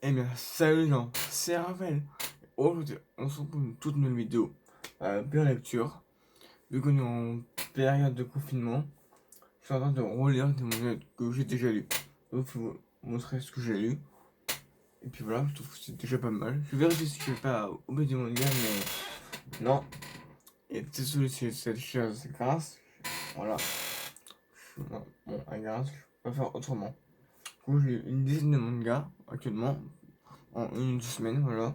Eh bien, salut les gens, c'est Raphaël. Aujourd'hui, on se retrouve pour une toute nouvelle vidéo. Pure lecture. Vu qu'on est en période de confinement, je suis en train de relire des mangas que j'ai déjà lus. Donc, je vais vous montrer ce que j'ai lu. Et puis voilà, je trouve que c'est déjà pas mal. Je vérifie si je vais pas oublier des mangas, mais non. Et désolé si cette chose c'est grâce. Voilà. Bon, à grâce, je vais faire autrement. Du coup, j'ai une dizaine de mangas actuellement, en une ou deux semaines, voilà.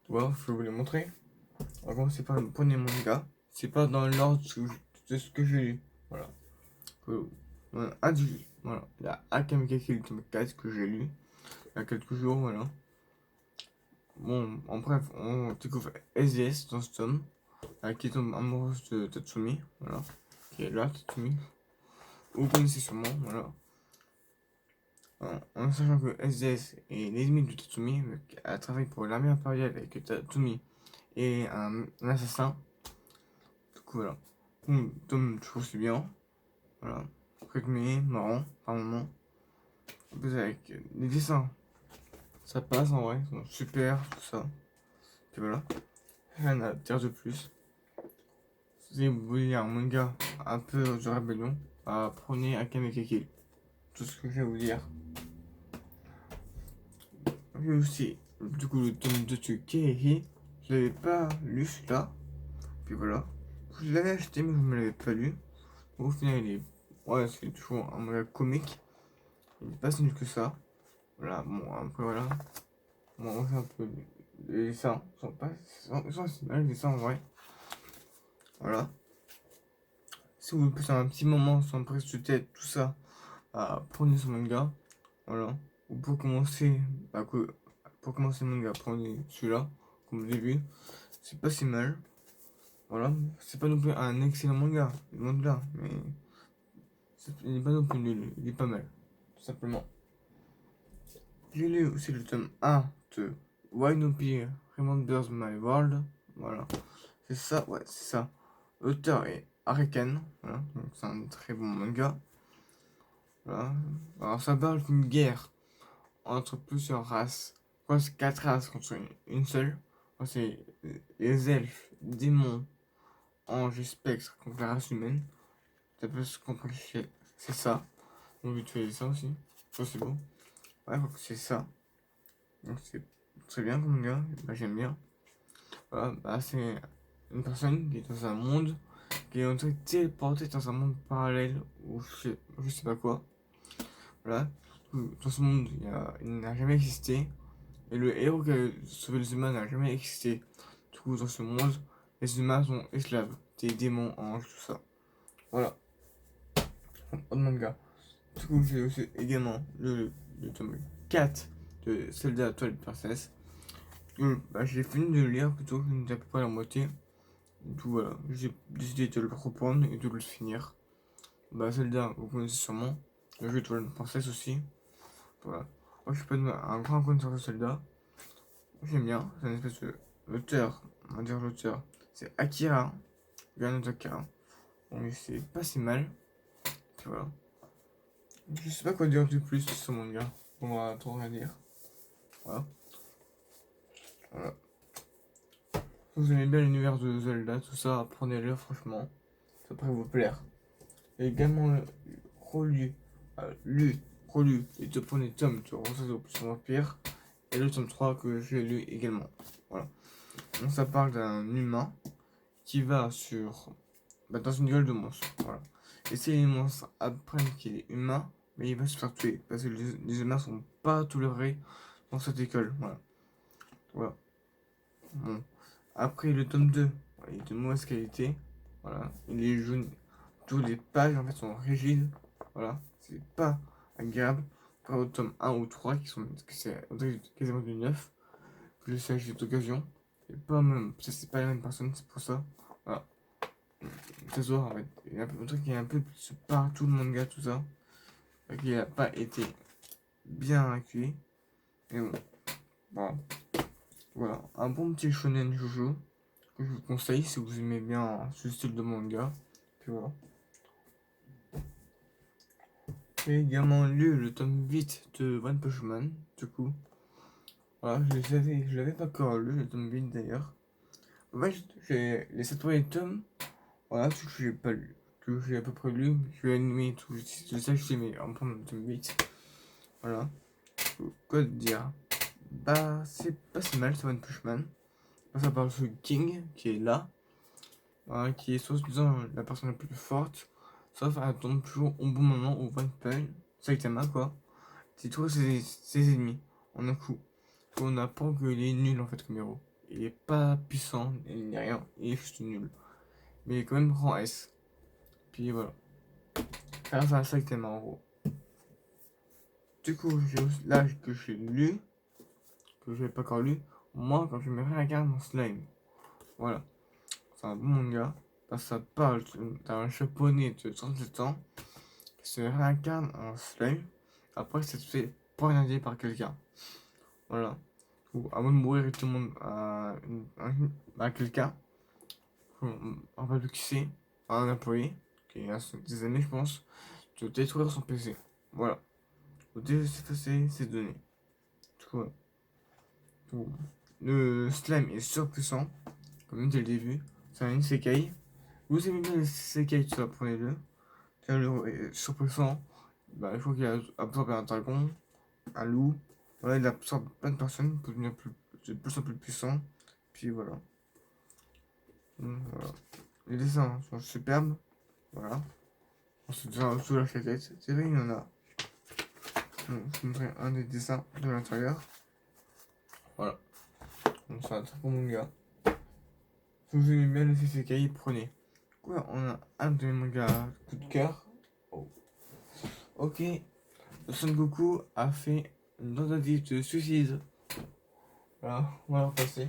Voilà, je vais vous les montrer. On va commencer par le premier manga. C'est pas dans l'ordre de ce que j'ai lu. Voilà. Voilà. Il y a Akame ga Kill tome 4 que j'ai lu il y a quelques jours. Voilà. Bon, en bref, on découvre SDS dans ce tome. Qui tombe amoureuse de Tatsumi. Voilà. Qui est là, Tatsumi. Vous connaissez sûrement. Voilà. En sachant que SDS est l'ennemi de Tatsumi, elle travaille pour l'armée impériale et que Tatsumi est un assassin. Du coup, voilà. Tome, je trouve c'est bien. Voilà. Rythmé, marrant, par moment. En plus, avec les dessins, ça passe en vrai, ils sont super, tout ça. Puis voilà. Rien à dire de plus. Si vous voulez un manga un peu de rébellion, prenez Akame ga Kill. Tout ce que je vais vous dire. Et aussi, du coup, le tome 2 de Keihi. Je l'avais pas lu celui-là. Puis voilà. Je l'avais acheté, mais je ne me l'avais pas lu. Au final, il est. Ouais, c'est toujours un manga comique. Il n'est pas si nul que ça. Voilà, bon, après voilà. Bon, on fait un peu. Les dessins sont pas. Ils sont assez mal, les dessins en vrai. Voilà. Si vous passez un petit moment sans prise de tête, tout ça, prenez ce manga. Voilà. Ou pour commencer, pour commencer le manga, prenez celui-là, comme au début. C'est pas si mal. Voilà. C'est pas non plus un excellent manga, loin de là, mais il n'est pas non plus nul, il est pas mal, tout simplement. J'ai lu aussi le tome 1 de Why No Be Remembers My World. Voilà. C'est ça, ouais, c'est ça. L'auteur est Ariken. Voilà. Donc c'est un très bon manga. Voilà. Alors ça parle d'une guerre entre plusieurs races. Quoi, c'est 4 races contre une seule. C'est les elfes, démons, anges et spectres contre la race humaine. Ça peut se compliquer. C'est ça. On veut tuer ça aussi. Ça c'est beau. Ouais, donc c'est ça. Donc c'est très bien comme manga. Bah, j'aime bien. Voilà, c'est une personne qui est dans un monde qui est en train de téléporter dans un monde parallèle ou je sais pas quoi. Voilà. Dans ce monde, il n'a jamais existé. Et le héros qui a sauvé les humains n'a jamais existé. Du coup, dans ce monde, les humains sont esclaves. Des démons, anges, tout ça. Voilà. Autre manga. Du coup, j'ai aussi également le tome 4 de Zelda Twilight Princess. J'ai fini de le lire plutôt, je ne à peu près la moitié. Du voilà, j'ai décidé de le reprendre et de le finir. Zelda, vous connaissez sûrement. Le jeu de Princesse aussi. Voilà. Moi, je suis pas un grand connaisseur de Zelda. J'aime bien. C'est une espèce de. L'auteur, on va dire l'auteur, c'est Akira. Bien Akira. Donc, c'est pas si mal. Puis voilà. Je sais pas quoi dire de plus sur ce manga. On va trop rien dire. Voilà. Voilà. Si vous aimez bien l'univers de Zelda, tout ça, prenez-le, franchement. Ça pourrait vous plaire. J'ai également relu les deux premiers tomes de Rosado au plus vampire et le tome 3 que j'ai lu également. Voilà. Donc ça parle d'un humain qui va dans une gueule de monstre. Voilà. Et si les monstres apprennent qu'il est humain, mais il va se faire tuer parce que les humains sont pas tolérés dans cette école. Voilà. Voilà. Bon. Après le tome 2, il est de mauvaise qualité. Voilà. Il est jaune. Toutes les pages en fait sont rigides. Voilà. C'est pas agréable. Par au tome 1 ou 3 c'est quasiment du neuf. Que je sais acheter d'occasion. C'est pas même. C'est pas la même personne, c'est pour ça. Voilà. Ça se voit en fait. Il y a un truc qui est un peu partout le manga, tout ça. Qui n'a pas été bien accueilli. Mais bon. Bon. Voilà. Un bon petit shonen jojo que je vous conseille si vous aimez bien ce style de manga. Puis voilà. J'ai également lu le tome 8 de One Punch Man, du coup. Voilà, je l'avais pas encore lu, le tome 8 d'ailleurs. En fait, j'ai les 7 premiers tomes, voilà, tout que j'ai pas lu. Que j'ai à peu près lu, j'ai animé tout, c'est ça que j'ai aimé, en prendre le tome 8. Voilà. Quoi te dire? Bah, c'est pas si mal, ce One Punch Man. Ça parle de King, qui est là, voilà, qui est soi-disant la personne la plus forte, sauf elle tombe toujours au bon moment où One Punch, Saitama quoi, c'est tous ses ennemis en un coup. On apprend qu'il est nul en fait comme héros. Il est pas puissant, il n'est rien, il est juste nul. Mais il est quand même rang S. Puis voilà. Grâce à Saitama en gros. Du coup, là que j'ai lu, que je n'ai pas encore lu, moi quand je me réincarne mon slime. Voilà. C'est un bon manga. Parce que ça parle d'un japonais de 37 ans qui se réincarne en slime. Après, ça se fait poignarder par quelqu'un. Voilà. Ou avant de mourir, il demande à quelqu'un. On ne rappelle plus qui c'est. Un employé qui a des années, je pense, de détruire son PC. Voilà. Ou d'effacer ses données. Du coup, le slime est surpuissant, comme dès le début. C'est un isekai. Vous aimez bien les isekai, tout ça, prenez-le. C'est le héros est surpuissant. Bah, il faut qu'il absorbe un dragon, un loup. Voilà, il absorbe plein de personnes pour devenir de plus en plus puissant. Puis voilà. Voilà. Les dessins sont superbes. Voilà. On se dit sous la tête. C'est vrai, il y en a. Donc, je vous montrerai un des dessins de l'intérieur. Voilà. Donc, c'est un très bon manga. Si vous aimez bien les isekai, prenez. Quoi, on a un de mes mangas coup de cœur. Oh. Ok. Son Goku a fait une tentative de suicide. Voilà, on va repasser.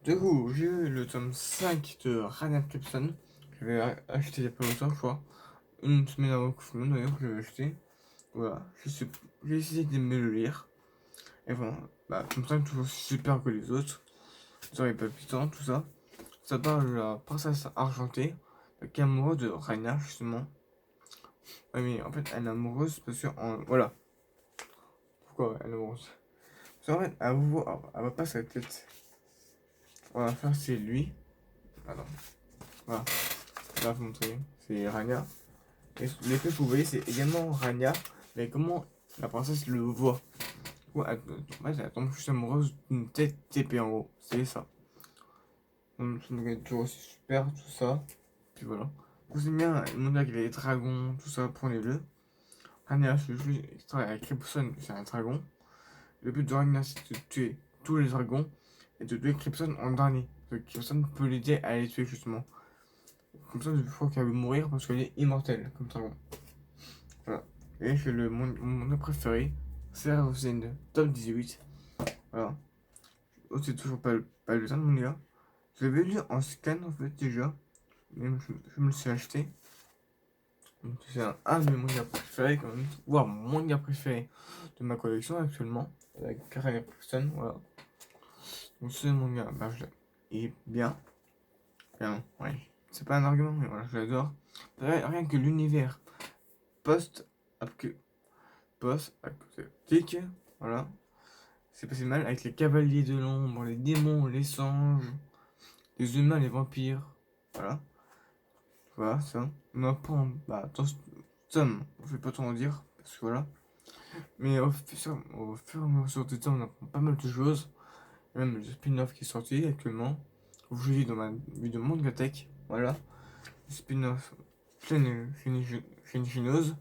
Du coup, j'ai eu le tome 5 de Rania Crimson. Je l'ai acheté il y a pas longtemps, je crois. Une semaine avant le confinement d'ailleurs, je l'ai acheté. Voilà, j'ai essayé de me le lire. Et voilà, bah, comme ça, toujours super que les autres. Histoire palpitant, tout ça. Ça parle de la princesse argentée, qui est amoureuse de Raina, justement. Ouais, mais en fait, elle est amoureuse parce que, voilà. Pourquoi elle est amoureuse? Parce qu'en fait, elle voit pas sa tête. On va faire, c'est lui. Attends. Voilà. Je vais vous montrer. C'est Rania. Et l'effet que vous voyez, c'est également Rania. Mais comment la princesse le voit? Ouais, elle tombe juste amoureuse d'une tête TP en gros. C'est ça. Donc, ça me toujours aussi super, tout ça. Puis voilà. Vous aimez bien le manga avec les dragons, tout ça, prenez-le. Rania, je suis avec Crimson, c'est un dragon. Le but de Rania, c'est de tuer tous les dragons et de tuer Crimson en dernier. Donc Crimson peut l'aider à les tuer justement. Comme ça, je crois qu'elle veut mourir parce qu'elle est immortelle comme dragon. Voilà. Et c'est mon manga préféré, c'est Rosine, top 18. Voilà. Oh, c'est toujours pas le temps de manga. Je l'avais lu en scan en fait déjà. Même je me le suis acheté. Donc c'est un de mes mangas préférés quand même. Voire mon manga préféré de ma collection actuellement. Avec Karen Preston, voilà. Donc ce manga, bah, il est bien. Bien, ouais. C'est pas un argument, mais voilà, je l'adore. Rien que l'univers post-apocalyptique, voilà. C'est pas si mal avec les cavaliers de l'ombre, les démons, les singes, les humains, les vampires, voilà. Voilà, ça. On apprend, bah, dans ce tome, je vais pas trop en dire, parce que voilà. Mais au fur et à mesure du temps, on apprend pas mal de choses. Même le spin-off qui est sorti actuellement. Je lis dans ma vidéo Mangatech, voilà. Le spin-off pleine Shinose,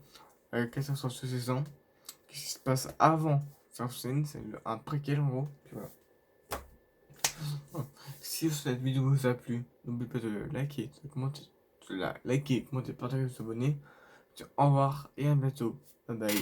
avec 400 saisons, qui se passe avant Surfscene, c'est un préquel en gros. Puis voilà. Bon. Si cette vidéo vous a plu, n'oubliez pas de liker, de commenter, partager, de vous abonner. Au revoir et à bientôt. Bye bye.